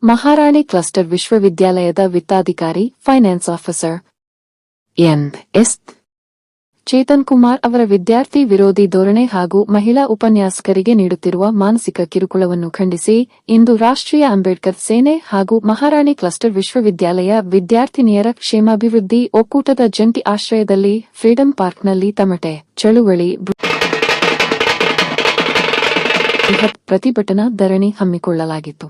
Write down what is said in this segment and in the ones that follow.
ಮಹಾರಾಣಿ cluster ವಿಶ್ವವಿದ್ಯಾಲಯದ ವಿತ್ತಾಧಿಕಾರಿ finance officer ಎನ್.ಎಸ್. Chetan Kumar ಅವರ ವಿದ್ಯಾರ್ಥಿ ವಿರೋಧಿ ಧೋರಣೆ ಹಾಗೂ ಮಹಿಳಾ ಉಪನ್ಯಾಸಕರಿಗೆ ನೀಡುತ್ತಿರುವ ಮಾನಸಿಕ ಕಿರುಕುಳವನ್ನು ಖಂಡಿಸಿ ಇಂದು ರಾಷ್ಟ್ರೀಯ ಅಂಬೇಡ್ಕರ್ ಸೇನೆ ಹಾಗೂ ಮಹಾರಾಣಿ ಕ್ಲಸ್ಟರ್ ವಿಶ್ವವಿದ್ಯಾಲಯ ವಿದ್ಯಾರ್ಥಿನಿಯರ ಕ್ಷೇಮಾಭಿವೃದ್ಧಿ ಒಕ್ಕೂಟದ ಜಂಟಿ ಆಶ್ರಯದಲ್ಲಿ ಫ್ರೀಡಂ ಪಾರ್ಕ್ನಲ್ಲಿ ತಮಟೆ ಚಳುವಳಿ ಬೃಹತ್ ಪ್ರತಿಭಟನಾ ಧರಣಿ ಹಮ್ಮಿಕೊಳ್ಳಲಾಗಿತ್ತು.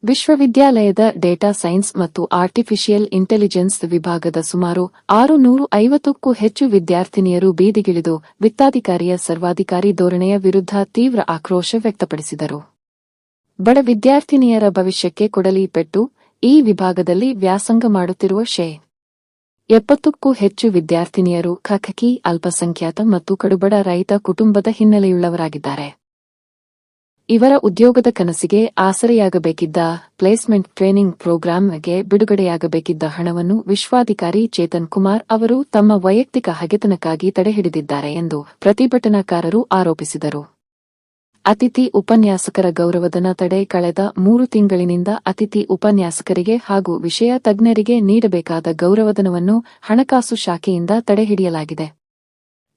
ವಿಶ್ವವಿದ್ಯಾಲಯದ ಡೇಟಾ ಸೈನ್ಸ್ ಮತ್ತು ಆರ್ಟಿಫಿಷಿಯಲ್ ಇಂಟೆಲಿಜೆನ್ಸ್ ವಿಭಾಗದ ಸುಮಾರು 650ಕ್ಕೂ ಹೆಚ್ಚು ವಿದ್ಯಾರ್ಥಿನಿಯರು ಬೀದಿಗಿಳಿದು ವಿತ್ತಾಧಿಕಾರಿಯ ಸರ್ವಾಧಿಕಾರಿ ಧೋರಣೆಯ ವಿರುದ್ಧ ತೀವ್ರ ಆಕ್ರೋಶ ವ್ಯಕ್ತಪಡಿಸಿದರು. ಬಡ ವಿದ್ಯಾರ್ಥಿನಿಯರ ಭವಿಷ್ಯಕ್ಕೆ ಕೊಡಲಿ ಪೆಟ್ಟು. ಈ ವಿಭಾಗದಲ್ಲಿ ವ್ಯಾಸಂಗ ಮಾಡುತ್ತಿರುವ ಶೇ. 70ಕ್ಕೂ ಹೆಚ್ಚು ವಿದ್ಯಾರ್ಥಿನಿಯರು ಖಖಕಿ, ಅಲ್ಪಸಂಖ್ಯಾತ ಮತ್ತು ಕಡುಬಡ ರೈತ ಕುಟುಂಬದ ಹಿನ್ನೆಲೆಯುಳ್ಳವರಾಗಿದ್ದಾರೆ. ಇವರ ಉದ್ಯೋಗದ ಕನಸಿಗೆ ಆಸರೆಯಾಗಬೇಕಿದ್ದ ಪ್ಲೇಸ್ಮೆಂಟ್ ಟ್ರೈನಿಂಗ್ ಪ್ರೋಗ್ರಾಂಗೆ ಬಿಡುಗಡೆಯಾಗಬೇಕಿದ್ದ ಹಣವನ್ನು ವಿಶ್ವಾಧಿಕಾರಿ ಚೇತನ್ ಕುಮಾರ್ ಅವರು ತಮ್ಮ ವೈಯಕ್ತಿಕ ಹಗೆತನಕ್ಕಾಗಿ ತಡೆಹಿಡಿದಿದ್ದಾರೆ ಎಂದು ಪ್ರತಿಭಟನಾಕಾರರು ಆರೋಪಿಸಿದರು. ಅತಿಥಿ ಉಪನ್ಯಾಸಕರ ಗೌರವಧನ ತಡೆ ಕಳೆದ 3 ತಿಂಗಳಿನಿಂದ ಅತಿಥಿ ಉಪನ್ಯಾಸಕರಿಗೆ ಹಾಗೂ ವಿಷಯ ತಜ್ಞರಿಗೆ ನೀಡಬೇಕಾದ ಗೌರವಧನವನ್ನು ಹಣಕಾಸು ಶಾಖೆಯಿಂದ ತಡೆಹಿಡಿಯಲಾಗಿದೆ.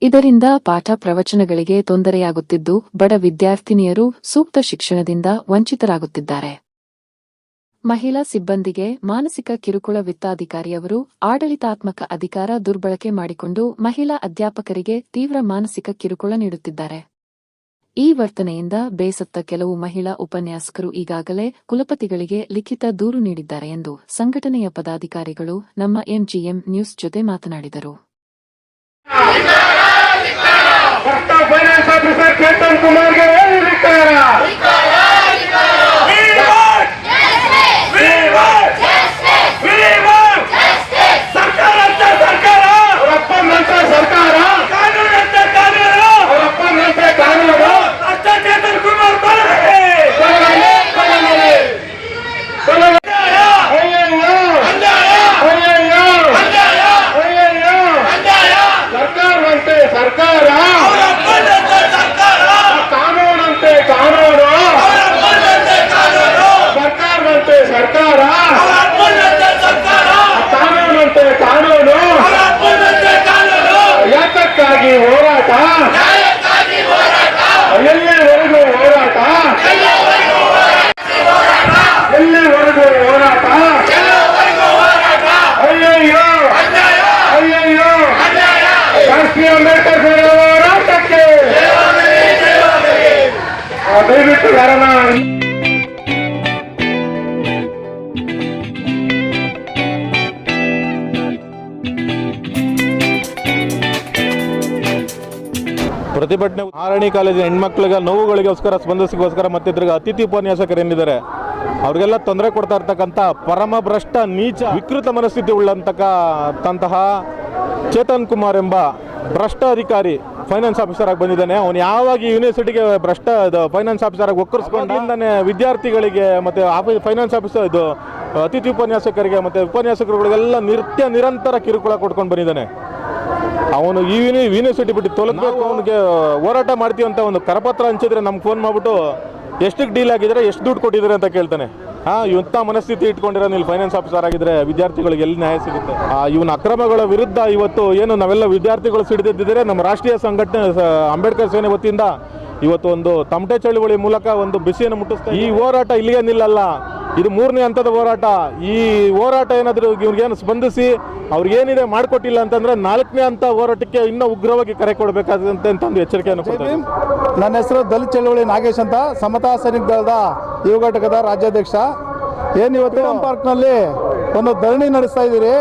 ಇದರಿಂದ ಪಾಠ ಪ್ರವಚನಗಳಿಗೆ ತೊಂದರೆಯಾಗುತ್ತಿದ್ದು ಬಡ ವಿದ್ಯಾರ್ಥಿನಿಯರು ಸೂಕ್ತ ಶಿಕ್ಷಣದಿಂದ ವಂಚಿತರಾಗುತ್ತಿದ್ದಾರೆ. ಮಹಿಳಾ ಸಿಬ್ಬಂದಿಗೆ ಮಾನಸಿಕ ಕಿರುಕುಳ ವಿತ್ತಾಧಿಕಾರಿಯವರು ಆಡಳಿತಾತ್ಮಕ ಅಧಿಕಾರ ದುರ್ಬಳಕೆ ಮಾಡಿಕೊಂಡು ಮಹಿಳಾ ಅಧ್ಯಾಪಕರಿಗೆ ತೀವ್ರ ಮಾನಸಿಕ ಕಿರುಕುಳ ನೀಡುತ್ತಿದ್ದಾರೆ. ಈ ವರ್ತನೆಯಿಂದ ಬೇಸತ್ತ ಕೆಲವು ಮಹಿಳಾ ಉಪನ್ಯಾಸಕರು ಈಗಾಗಲೇ ಕುಲಪತಿಗಳಿಗೆ ಲಿಖಿತ ದೂರು ನೀಡಿದ್ದಾರೆ ಎಂದು ಸಂಘಟನೆಯ ಪದಾಧಿಕಾರಿಗಳು ನಮ್ಮ ಎಂಜಿಎಂ ನ್ಯೂಸ್ ಜೊತೆ ಮಾತನಾಡಿದರು. ಫೈನಾನ್ಸ್ ಆಫೀಸರ್ ಚೇತನ್ ಕುಮಾರ್ಗೆ ಹೋರಾಟ ಎಲ್ಲಿವರೆಗೂ ಹೋರಾಟ ಎಲ್ಲಿವರೆಗೂ ಹೋರಾಟ ಅಯ್ಯಯ್ಯೋ ಅಯ್ಯಯ್ಯೋ ರಾಷ್ಟ್ರೀಯ ಅಂಬೇಡ್ಕರ್ ಸೇನೆ ಹೋರಾಟಕ್ಕೆ ದಯವಿಟ್ಟು ಯಾರನ್ನ ಪ್ರತಿಭಟನೆ ಮಹಾರಾಣಿ ಕಾಲೇಜಿನ ಹೆಣ್ಮಕ್ಳಿಗೆ ನೋವುಗಳಿಗೋಸ್ಕರ ಸ್ಪಂದಿಸಿಗೋಸ್ಕರ ಮತ್ತೆ ತಿರ್ಗ ಅತಿಥಿ ಉಪನ್ಯಾಸಕರು ಏನಿದ್ದಾರೆ ಅವ್ರಿಗೆಲ್ಲ ತೊಂದರೆ ಕೊಡ್ತಾ ಇರ್ತಕ್ಕಂಥ ಪರಮ ಭ್ರಷ್ಟ ನೀಚ ವಿಕೃತ ಮನಸ್ಥಿತಿ ಉಳ್ಳಂತಹ ಚೇತನ್ ಕುಮಾರ್ ಎಂಬ ಭ್ರಷ್ಟ ಅಧಿಕಾರಿ ಫೈನಾನ್ಸ್ ಆಫೀಸರ್ ಆಗಿ ಬಂದಿದ್ದಾನೆ. ಅವನು ಯಾವಾಗ ಯೂನಿವರ್ಸಿಟಿಗೆ ಭ್ರಷ್ಟ ಫೈನಾನ್ಸ್ ಆಫೀಸರ್ ಆಗಿ ಒಕ್ಕರ್ಸ್ಕೊಂಡೇ ವಿದ್ಯಾರ್ಥಿಗಳಿಗೆ ಮತ್ತೆ ಫೈನಾನ್ಸ್ ಆಫೀಸರ್ ಇದು ಅತಿಥಿ ಉಪನ್ಯಾಸಕರಿಗೆ ಮತ್ತೆ ಉಪನ್ಯಾಸಕರುಗಳಿಗೆಲ್ಲ ನಿರಂತರ ಕಿರುಕುಳ ಕೊಟ್ಕೊಂಡು ಬಂದಿದ್ದಾನೆ. ಅವನು ಈ ಯೂನಿವರ್ಸಿಟಿ ಬಿಟ್ಟು ತೊಲಗಬೇಕು, ಅವನಿಗೆ ಹೋರಾಟ ಮಾಡ್ತೀವಿ ಅಂತ ಒಂದು ಕರಪತ್ರ ಹಂಚಿದ್ರೆ ನಮ್ಗೆ ಫೋನ್ ಮಾಡಿಬಿಟ್ಟು ಎಷ್ಟಕ್ಕೆ ಡೀಲ್ ಆಗಿದ್ರೆ ಎಷ್ಟು ದುಡ್ಡು ಕೊಟ್ಟಿದ್ದಾರೆ ಅಂತ ಕೇಳ್ತಾನೆ. ಇಂಥ ಮನಸ್ಥಿತಿ ಇಟ್ಕೊಂಡಿರೋ ನೀವು ಫೈನಾನ್ಸ್ ಆಫೀಸರ್ ಆಗಿದ್ರೆ ವಿದ್ಯಾರ್ಥಿಗಳಿಗೆ ಎಲ್ಲಿ ನ್ಯಾಯ ಸಿಗುತ್ತೆ? ಇವನ ಅಕ್ರಮಗಳ ವಿರುದ್ಧ ಇವತ್ತು ಏನು ನಾವೆಲ್ಲ ವಿದ್ಯಾರ್ಥಿಗಳು ಸಿಡಿದಿದ್ದರೆ ನಮ್ಮ ರಾಷ್ಟ್ರೀಯ ಸಂಘಟನೆ ಅಂಬೇಡ್ಕರ್ ಸೇನೆ ವತಿಯಿಂದ ಇವತ್ತು ಒಂದು ತಮಟೆ ಚಳುವಳಿ ಮೂಲಕ ಒಂದು ಬಿಸಿಯನ್ನು ಮುಟ್ಟಿಸ್ತಾ ಈ ಹೋರಾಟ ಇಲ್ಲಿಗೆ ನಿಲ್ಲಲ್ಲ. ಇದು 3ನೇ ಹಂತದ ಹೋರಾಟ. ಈ ಹೋರಾಟ ಏನಾದರೂ ಇವ್ರಿಗೇನು ಸ್ಪಂದಿಸಿ ಅವ್ರಿಗೇನಿದೆ ಮಾಡಿಕೊಟ್ಟಿಲ್ಲ ಅಂತಂದ್ರೆ 4ನೇ ಹಂತ ಹೋರಾಟಕ್ಕೆ ಇನ್ನೂ ಉಗ್ರವಾಗಿ ಕರೆ ಕೊಡಬೇಕಾದಂತೆ ಅಂತ ಒಂದು ಎಚ್ಚರಿಕೆಯನ್ನು ಕೊಡ್ತೀನಿ. ನನ್ನ ಹೆಸರು ದಲಿತ ಚಳುವಳಿ ನಾಗೇಶ್ ಅಂತ, ಸಮತಾ ಸೈನಿಕ ದಳದ ಯುವ ಘಟಕದ ರಾಜ್ಯಾಧ್ಯಕ್ಷ. ಇವತ್ತು ಫ್ರೀಡಂ ಪಾರ್ಕ್ನಲ್ಲಿ ಒಂದು ಧರಣಿ ನಡೆಸ್ತಾ ಇದ್ದೀರಿ.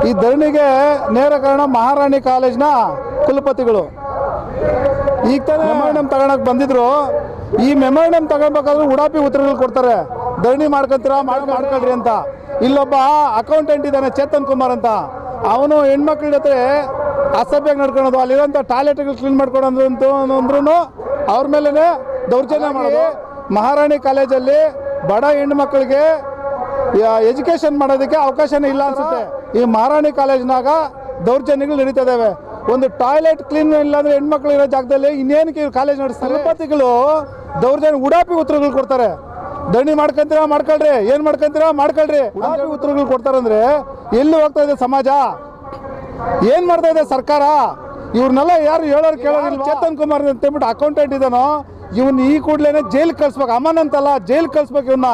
ಈ ಧರಣಿಗೆ ನೇರ ಕಾರಣ ಮಹಾರಾಣಿ ಕಾಲೇಜ್ನ ಕುಲಪತಿಗಳು ಈಗ ತಾನೇ ಮೆಮೊರಂಡಮ್ ತಗೊಳಕ್ ಬಂದಿದ್ರು. ಈ ಮೆಮೊರಂಡಮ್ ತಗೊಳ್ಬೇಕಾದ್ರೆ ಉಡಾಪಿ ಉತ್ತರಗಳು ಕೊಡ್ತಾರೆ, ಧರಣಿ ಮಾಡ್ಕೊಂತೀರಾ ಮಾಡ್ಕೊಳ್ರಿ ಅಂತ. ಇಲ್ಲೊಬ್ಬ ಅಕೌಂಟೆಂಟ್ ಇದ್ದಾನೆ ಚೇತನ್ ಕುಮಾರ್ ಅಂತ, ಅವನು ಹೆಣ್ಮಕ್ಳ ಜೊತೆ ಅಸಭ್ಯವಾಗಿ ನಡ್ಕೊಳೋದು, ಅಲ್ಲಿರೋಂಥ ಟಾಯ್ಲೆಟ್ಗಳು ಕ್ಲೀನ್ ಮಾಡ್ಕೊಳೋದು ಅಂದ್ರೂ ಅವ್ರ ಮೇಲೆ ದೌರ್ಜನ್ಯ ಮಾಡೋದು. ಮಹಾರಾಣಿ ಕಾಲೇಜಲ್ಲಿ ಬಡ ಹೆಣ್ಮಕ್ಳಿಗೆ ಎಜುಕೇಶನ್ ಮಾಡೋದಕ್ಕೆ ಅವಕಾಶನೇ ಇಲ್ಲ ಅನ್ಸುತ್ತೆ. ಈ ಮಹಾರಾಣಿ ಕಾಲೇಜ್ನಾಗ ದೌರ್ಜನ್ಯಗಳು ನಡೀತಾ ಇದಾವೆ. ಒಂದು ಟಾಯ್ಲೆಟ್ ಕ್ಲೀನ್ ಇಲ್ಲ ಅಂದ್ರೆ ಹೆಣ್ಮಕ್ಳು ಇರೋ ಜಾಗದಲ್ಲಿ ಇನ್ನೇನಕ್ಕೆ ಕಾಲೇಜ್ ನಡೆಸ್ತಾರೆ? ಕುಲಪತಿಗಳು ದೌರ್ಜನ್ಯ ಉಡಾಪಿ ಉತ್ತರಗಳು ಕೊಡ್ತಾರೆ. ಧರಣಿ ಮಾಡ್ಕೊಂತೀರಾ ಮಾಡ್ಕೊಳ್ರಿ, ಏನ್ ಮಾಡ್ಕೊಂತೀರಾ ಮಾಡ್ಕೊಳ್ರಿ. ಉತ್ತರಗಳು ಕೊಡ್ತಾರಂದ್ರೆ ಎಲ್ಲಿ ಹೋಗ್ತಾ ಇದೆ ಸಮಾಜ, ಏನ್ ಮಾಡ್ತಾ ಇದೆ ಸರ್ಕಾರ? ಇವ್ರನ್ನೆಲ್ಲ ಯಾರು ಹೇಳೋರು ಕೇಳೋದಿಲ್ಲ. ಚೇತನ್ ಕುಮಾರ್ ಅಂತ ಹೇಳ್ಬಿಟ್ಟು ಅಕೌಂಟೆಂಟ್ ಇದಾನೋ ಇವನ್ ಈ ಕೂಡಲೇ ಜೈಲ್ ಕಳ್ಸ್ಬೇಕು. ಅಮನ್ ಅಂತಲ್ಲ, ಜೈಲ್ ಕಳ್ಸ್ಬೇಕು ಇವನ್ನ.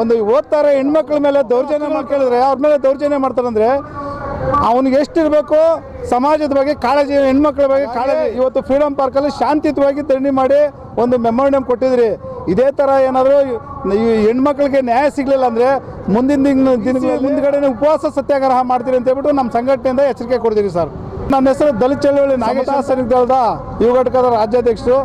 ಒಂದು ಓದ್ತಾರೆ ಹೆಣ್ಮಕ್ಳ ಮೇಲೆ ದೌರ್ಜನ್ಯ ಕೇಳಿದ್ರೆ ಅವ್ರ ಮೇಲೆ ದೌರ್ಜನ್ಯ ಮಾಡ್ತಾರಂದ್ರೆ ಅವನಿಗೆ ಎಷ್ಟಿರಬೇಕು ಸಮಾಜದ ಬಗ್ಗೆ ಕಾಳಜಿ, ಹೆಣ್ಮಕ್ಳ ಬಗ್ಗೆ ಕಾಳಜಿ. ಇವತ್ತು ಫ್ರೀಡಮ್ ಪಾರ್ಕಲ್ಲಿ ಶಾಂತಿಯುತವಾಗಿ ಧರಣಿ ಮಾಡಿ ಒಂದು ಮೆಮೊರಿಯಂ ಕೊಟ್ಟಿದ್ರಿ. ಇದೇ ಥರ ಏನಾದರೂ ಈ ಹೆಣ್ಮಕ್ಳಿಗೆ ನ್ಯಾಯ ಸಿಗಲಿಲ್ಲ ಅಂದರೆ ಮುಂದಿನ ದಿನಗಳ ಮುಂದ್ಗಡೆ ಉಪವಾಸ ಸತ್ಯಾಗ್ರಹ ಮಾಡ್ತೀರಿ ಅಂತ ಹೇಳ್ಬಿಟ್ಟು ನಮ್ಮ ಸಂಘಟನೆಯಿಂದ ಎಚ್ಚರಿಕೆ ಕೊಡ್ತೀವಿ ಸರ್. ನನ್ನ ಹೆಸರು ದಲಿತ ಚಳವಳಿ ನಾಗೇಶ ಸೈನಿಕ ದಳದ ಯುವ ಘಟಕದ ರಾಜ್ಯಾಧ್ಯಕ್ಷರು.